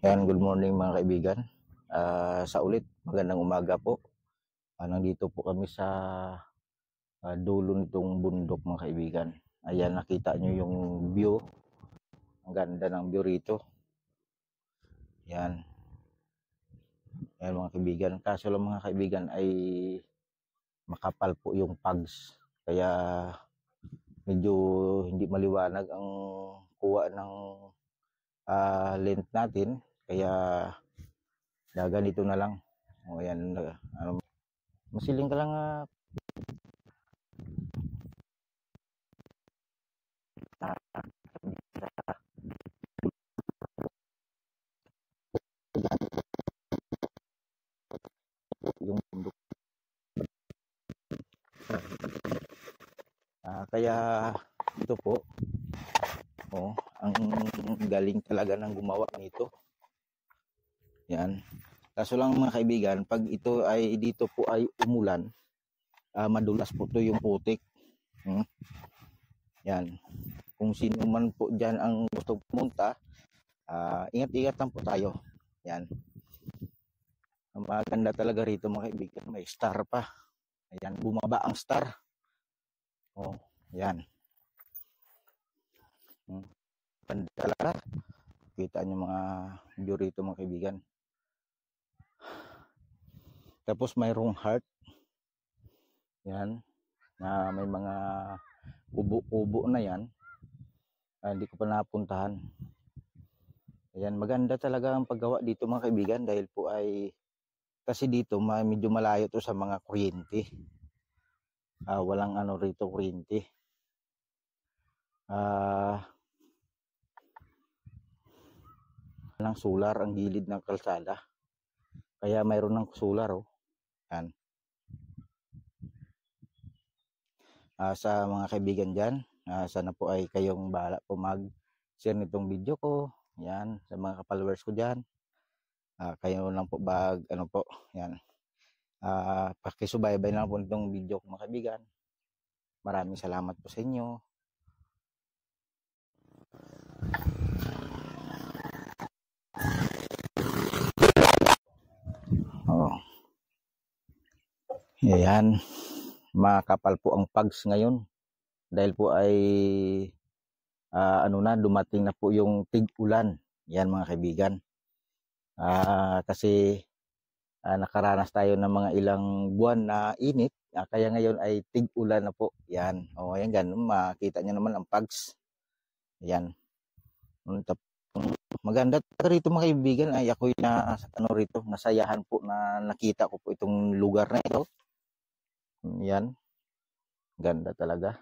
Ayan, good morning mga kaibigan. Sa ulit, magandang umaga po. Nandito po kami sa dulo nitong bundok mga kaibigan. Ayan, nakita nyo yung view. Ang ganda ng view rito. Ayan. Ayan mga kaibigan. Kaso lang mga kaibigan ay makapal po yung pags. Kaya medyo hindi maliwanag ang kuha ng lens natin. Kaya ganito na lang. O ayan, masiling ka lang yung bundok. Kaya ito po, ang galing talaga ng gumawa nito. Yan. Kaso lang mga kaibigan, pag ito ay dito po ay umulan, madulas po to yung putik. Yan. Kung sino man po dyan ang gusto pumunta, ingat-ingat lang po tayo. Yan. Ang maganda talaga rito mga kaibigan, may star pa. Ayan, bumaba ang star. Yan. Ganda talaga. Kita nyo mga view rito mga kaibigan. Tapos mayroong heart. Yan. Na may mga ubo-ubo na yan. Hindi ko pa napuntahan. Ayan, maganda talaga ang paggawa dito mga kaibigan dahil po ay kasi dito medyo malayo to sa mga kuryente. Walang ano rito kuryente. Ng solar ang gilid ng kalsada. Kaya mayroon ng solar Yan. Sa mga kaibigan dyan, sana po ay kayong bahala po mag-share nitong video ko. Yan, sa mga followers ko dyan. Kayo lang po yan. Pakisubaybay lang po nitong video ko mga kaibigan. Maraming salamat po sa inyo. Ayan, makapal po ang pags ngayon dahil po ay dumating na po yung tig-ulan. Yan mga kaibigan. Kasi nakaranas tayo ng mga ilang buwan na init, kaya ngayon ay tig-ulan na po. Yan. Ayan ganun, makita nyo naman ang pags. Yan. Maganda rito mga kaibigan, ay ako'y nasayahan po na nakita ko po itong lugar na ito. Yan. Ganda talaga.